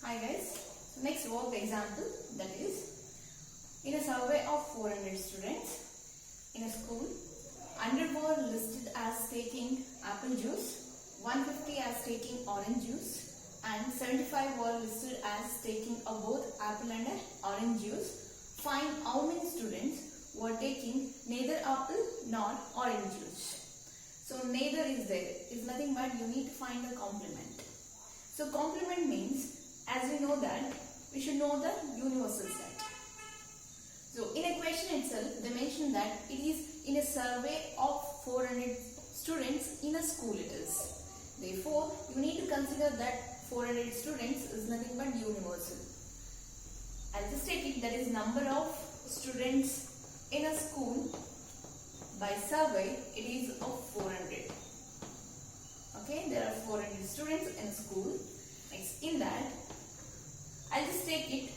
Hi guys, so next work example, that is in a survey of 400 students in a school, 100 were listed as taking apple juice, 150 as taking orange juice and 75 were listed as taking both apple and orange juice. Find how many students were taking neither apple nor orange juice. So neither is there, is nothing but you need to find the complement. So complement means, as we know that, we should know the universal set. So in a question itself, they mention that it is in a survey of 400 students in a school it is. Therefore, you need to consider that 400 students is nothing but universal. I'll just take it, that is number of students in a school by survey, it is of 400. Okay, there are 400 students in school. Next, in that, I'll just take it,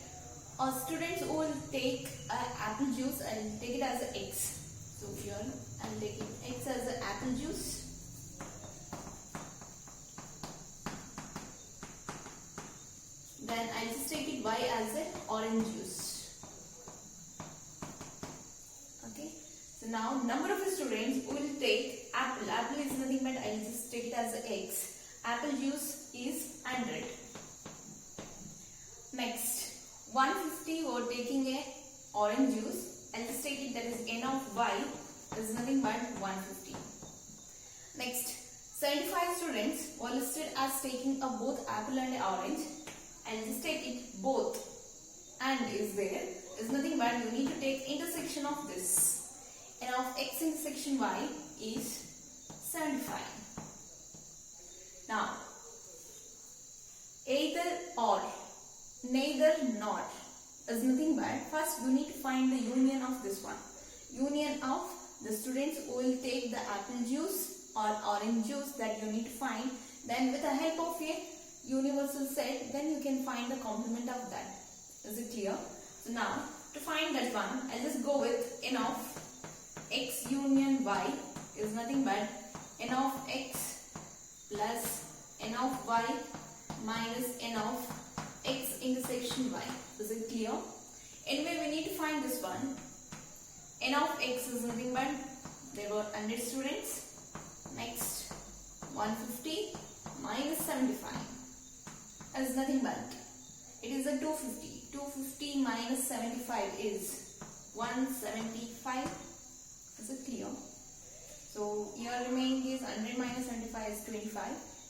students who will take apple juice, I'll take it as X. So here, I'll take it X as the apple juice. Then I'll just take it Y as the orange juice. Okay. So now number of students who will take apple. Apple is nothing but I'll just take it as X. Apple juice is 100. Next, 150 were taking a orange juice. I'll just take it, that is N of Y is nothing but 150. Next, 75 students were listed as taking both apple and orange. I'll just take it both and is there is nothing but you need to take intersection of this. N of X intersection Y is 75. Now, either or, neither nor is nothing but first you need to find the union of this one. Union of the students who will take the apple juice or orange juice, that you need to find. Then with the help of a universal set, then you can find the complement of that. Is it clear? So now to find that one, I'll just go with N of X union Y is nothing but N of X plus N of Y minus N of X intersection Y. Is it clear? Anyway, we need to find this one. N of X is nothing but there were 100 students. Next, 150 minus 75 is nothing but it is a 250. 250 minus 75 is 175. Is it clear? So here remaining is 100 minus 75 is 25.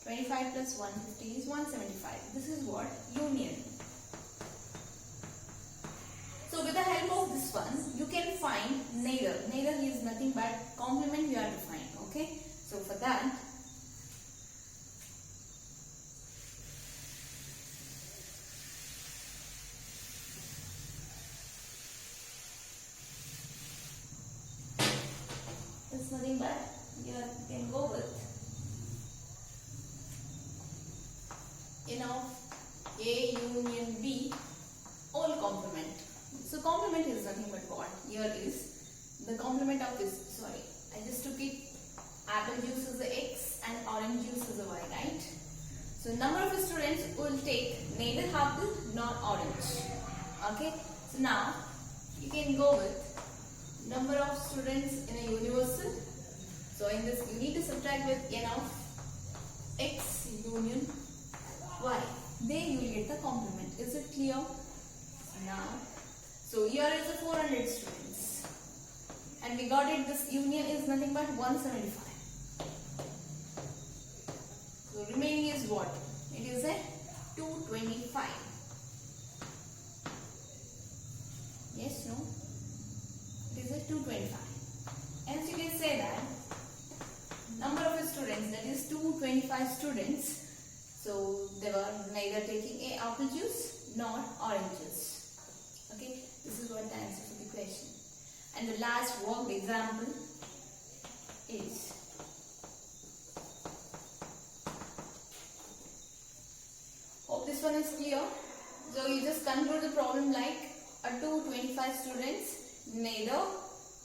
25 plus 150 is 175. This is what? Union. So with the help of this one, you can find neither. Neither is nothing but complement you have to find. Okay. So for that, it's nothing but you can go with N of A union B all complement. So complement is nothing but what? Here is the complement of this. Sorry, I just took it. Apple juice is the X and orange juice is the Y, right? So number of students will take neither apple nor orange. Okay. So now you can go with number of students in a universal. So in this you need to subtract with N of X union Y. Then you will get the complement. Is it clear? Now, so here is the 400 students. And we got it, this union is nothing but 175. So remaining is what? It is a 225. Yes, no? It is a 225. Hence you can say that number of students, that is 225 students. So they were neither taking a apple juice nor orange juice. Okay, this is what the answer to the question. And the last work example is hope this one is clear. So you just conclude the problem like 225 students, neither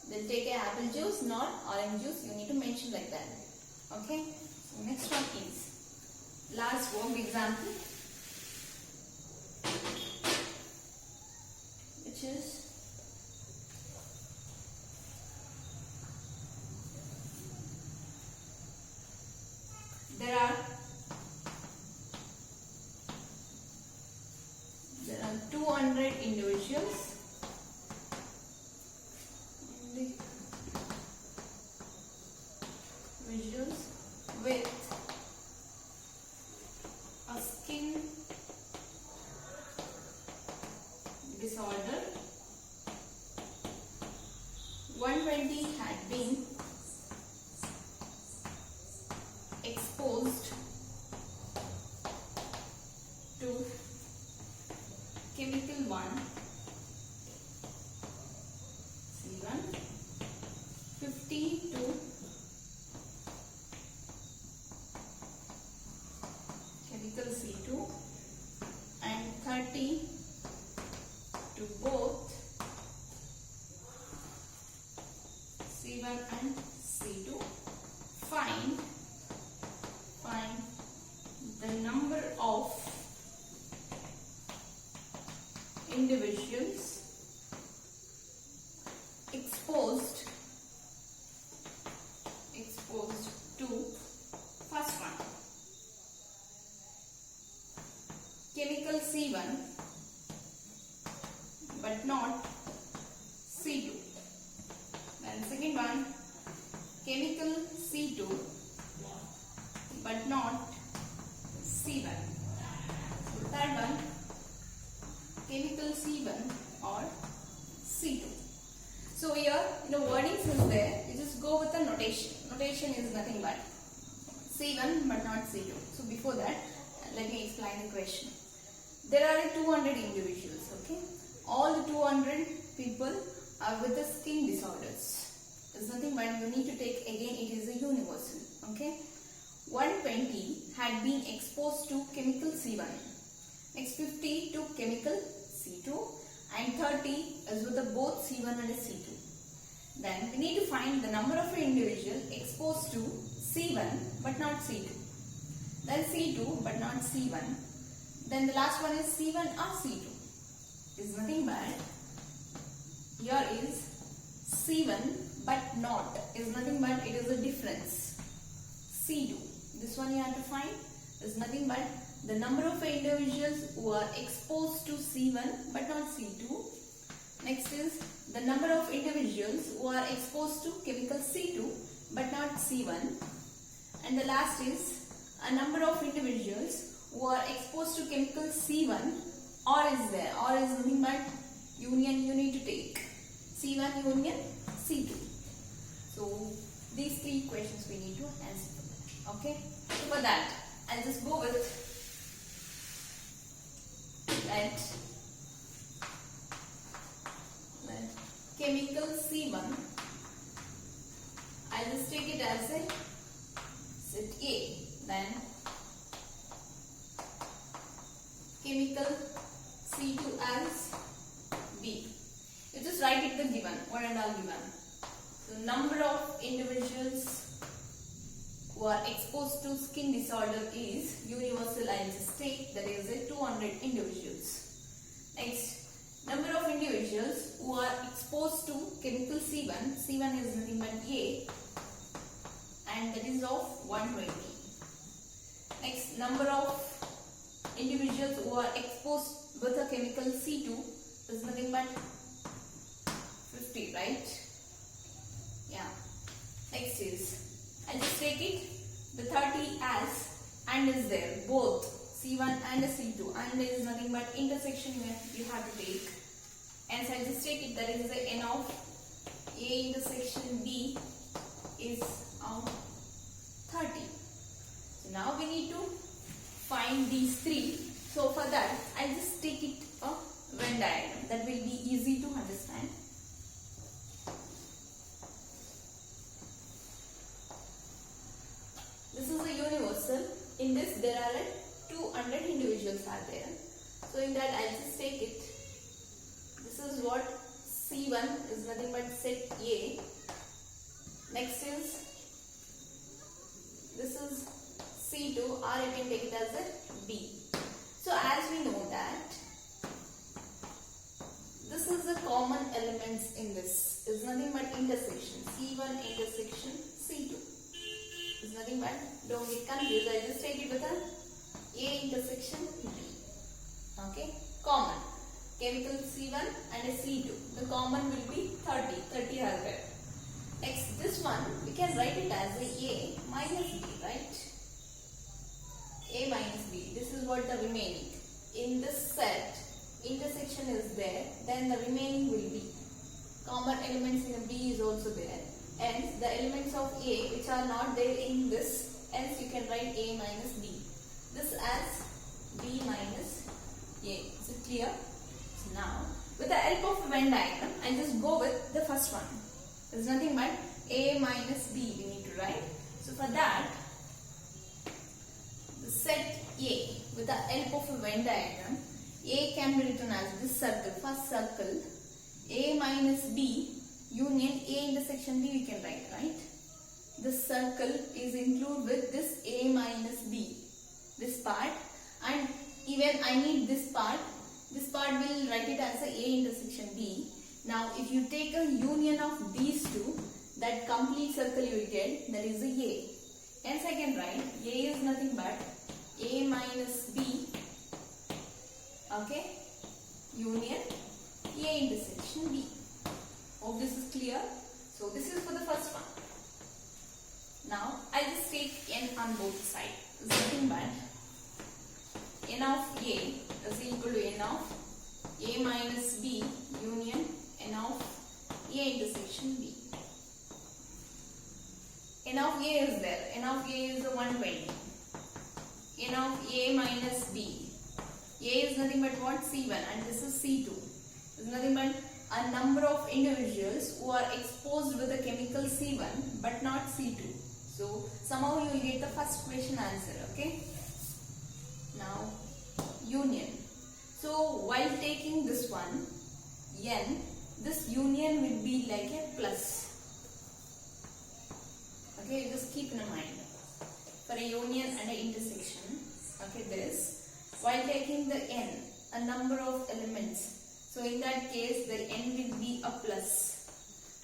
they'll take a apple juice nor orange juice. You need to mention like that. Okay. So next one is last work example. is there are 200 individuals. With a skin disorder. 120 had been exposed to chemical 1 C1, 50 to chemical C2 and 30 to both C1 and C2. Find the number of individuals exposed to first one, chemical C1 but not C2. Then second one, chemical C2 but not C1. So third one, chemical C1 or C2. So here, wordings is there. You just go with the notation. Notation is nothing but C1 but not C2. So before that, let me explain the question. There are 200 individuals, okay? All the 200 people are with the skin disorders. It's nothing but you need to take again, it is a universal, okay? 120 had been exposed to chemical C1. Next 50 to chemical C2 and 30 is with the both C1 and C2. Then we need to find the number of individuals exposed to C1 but not C2. Then C2 but not C1. Then the last one is C1 or C2. Is nothing but here is C1 but not is nothing but it is a difference. C2. This one you have to find is nothing but the number of individuals who are exposed to C1 but not C2. Next is the number of individuals who are exposed to chemical C2 but not C1. And the last is a number of individuals who are exposed to chemical C1 or is there. Or is nothing but union you need to take. C1 union C2. So these three questions we need to answer for that. Okay. So for that, I'll just go with that chemical C1, I'll just take it as a set A. Then chemical C2 as B. You just write it the given, what and all given. The number of individuals who are exposed to skin disorder is universal. I'll just take that is a 200 individuals. Next, number of individuals who are exposed to chemical C1. C1 is nothing but A and that is of 120. Next, number of individuals who are exposed with a chemical C2 is nothing but 50, right? Yeah. Next is, I'll just take it, the 30 as and is there, both C1 and C2, and there is nothing but intersection you have to take. And so I'll just take it, that is the n of A intersection B is of 30. So now we need to find these three. So for that, I'll just take it a Venn diagram. That will be easy to understand. This is a universal. In this there are 200 individuals are there. So in that I'll just take it. This is what C1 is nothing but set A. Next is, this is C2 or you can take it as a B. So as we know that this is the elements in this is nothing but intersection. C1 intersection C2 is nothing but, don't get confused, I just take it with A intersection B. Okay, common. Chemical C1 and a C2. The common will be 30. 30 are there. Next, this one we can write it as A minus B, right? A minus B. This is what the remaining. In this set, intersection is there, then the remaining will be. Common elements in a B is also there. Hence, the elements of A which are not there in this, hence you can write A minus B. This as B minus A. Is it clear? So now, with the help of a Venn diagram, I'll just go with the first one. There's nothing but A minus B we need to write. So for that, the set A with the help of a Venn diagram, A can be written as this circle, first circle, A minus B union A intersection B we can write, right? This circle is included with this A minus B, this part, and even I need this part will write it as a intersection B. Now if you take a union of these two, that complete circle you will get, that is a A. Hence I can write A is nothing but A minus B, okay, union A intersection B. Hope this is clear. So this is for the first one. Now I just take n on both sides. It's nothing but n of A is equal to n of A minus B union n of A intersection B. N of A is there. N of A is a 120. N of A minus B. A is nothing but what? C1 and this is C2. It's nothing but a number of individuals who are exposed with the chemical C1 but not C2. So somehow you will get the first question answer, okay? Now union. So while taking this one, N, this union will be like a plus. Okay, just keep in mind. For a union and an intersection, okay, this, while taking the N, a number of elements. So in that case, the N will be a plus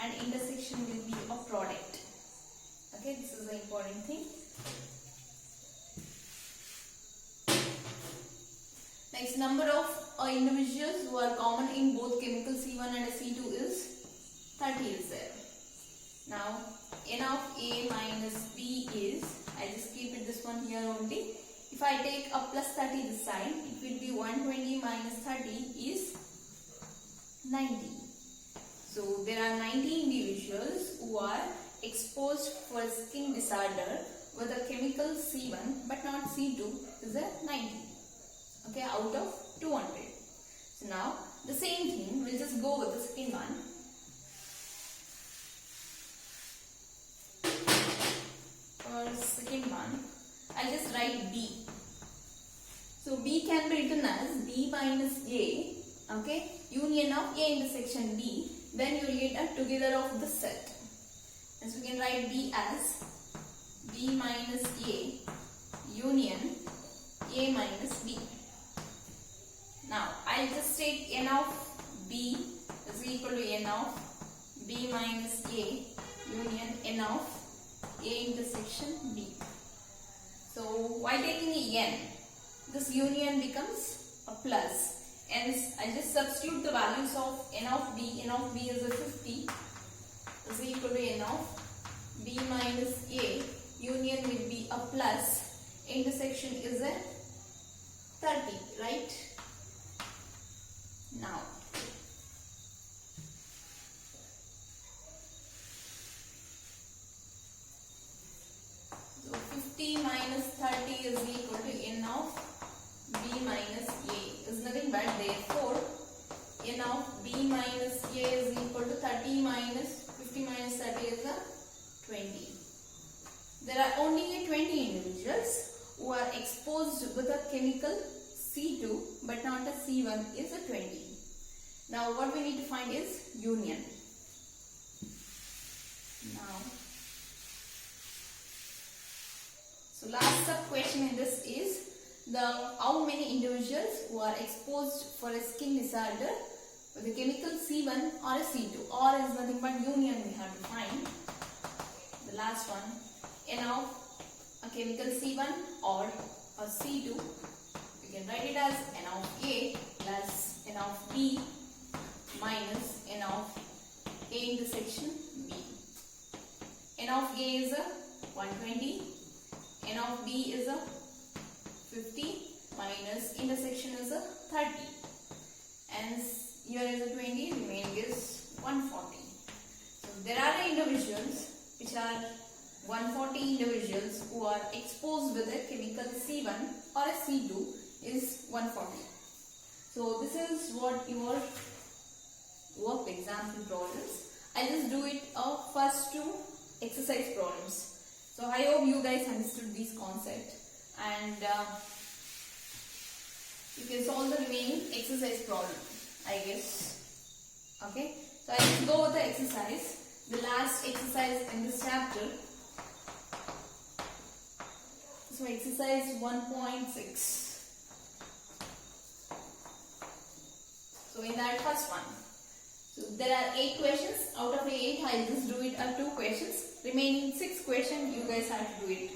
and intersection will be a product. Okay, this is the important thing. Next, number of individuals who are common in both chemical C1 and C2 is 30 is there. Now, N of A minus B is, I just keep it this one here only. If I take a plus 30 this side, it will be 120 minus 30 is 90. So there are 90 individuals who are exposed for skin disorder with a chemical C1 but not C2 is a 90. Okay, out of 200. So now the same thing, we'll just go with the second one. For second one, I'll just write B. So B can be written as B minus A, okay, union of A intersection B. Then you will get a together of the set. And so we can write B as B minus A union A minus B. Now I'll just take N of B is equal to N of B minus A union N of A intersection B. So while taking a N, this union becomes a plus. Hence, I just substitute the values of N of B. N of B is a 50 is equal to N of B minus A. Union will be a plus. Intersection is a 30, right? Now, so 50 minus 30 is equal to N of B minus A is nothing but, therefore N of B minus A is equal to 30 minus 50 minus 30 is a 20. There are only 20 individuals who are exposed with a chemical C2 but not a C1 is a 20. Now what we need to find is union. Now, so last sub question in this is the how many individuals who are exposed for a skin disorder with a chemical C1 or a C2. Or is nothing but union we have to find. The last one, N of a chemical C1 or a C2. We can write it as N of A plus N of B minus N of A intersection B. N of A is a 120, N of B is a 50 minus intersection is a 30. And here is a 20, remaining is 140. So there are individuals which are 140 individuals who are exposed with a chemical C1 or a C2 is 140. So this is what your work example problems. I'll just do it first two exercise problems. So I hope you guys understood these concepts and you can solve the remaining exercise problem, I guess. Okay, so I'll just go with the exercise. The last exercise in this chapter. So exercise 1.6. So in that first one, so there are 8 questions. Out of the 8, I'll just do it 2 questions. Remaining 6 questions, you guys have to do it.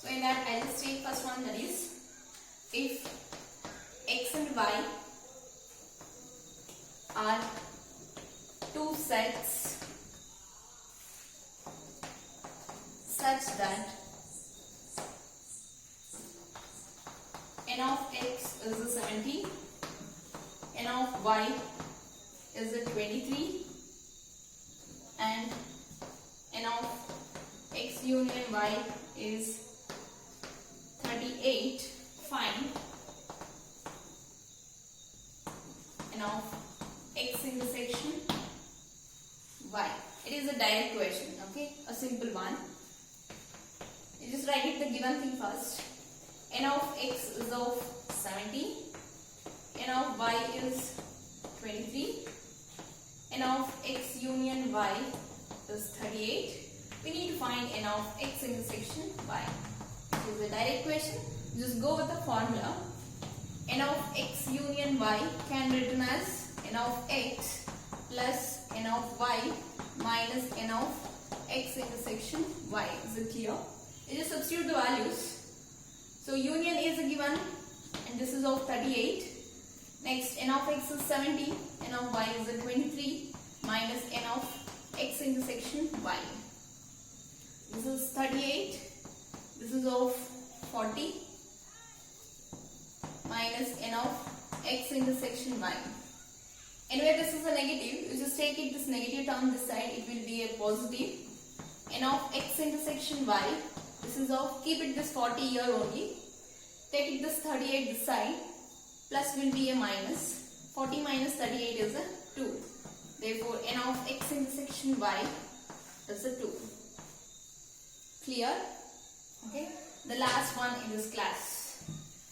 So in that, I'll just take first one, that is, if X and Y are 2 sets such that N of X is a 70, N of Y is a 23 and N of X union Y is 38, find N of X intersection Y. It is a direct question, okay, a simple one. You just write it the given thing first. N of X is of 70, N of Y is 23, N of X union Y is 38. We need to find N of X intersection Y. So it's a direct question. Just go with the formula. N of X union Y can be written as N of X plus N of Y minus N of X intersection Y. Is it clear? You just substitute the values. So union is a given and this is of 38. Next, N of X is 70, N of Y is a 23 minus N of X intersection Y. This is 38, this is of 40 minus N of X intersection Y. Anyway, this is a negative, you just take it this negative term this side, it will be a positive. N of X intersection Y, this is of, keep it this 40 here only, take it this 38 this side, plus will be a minus. 40 minus 38 is a 2. Therefore, N of X intersection Y is a 2. Clear? Okay. The last one in this class.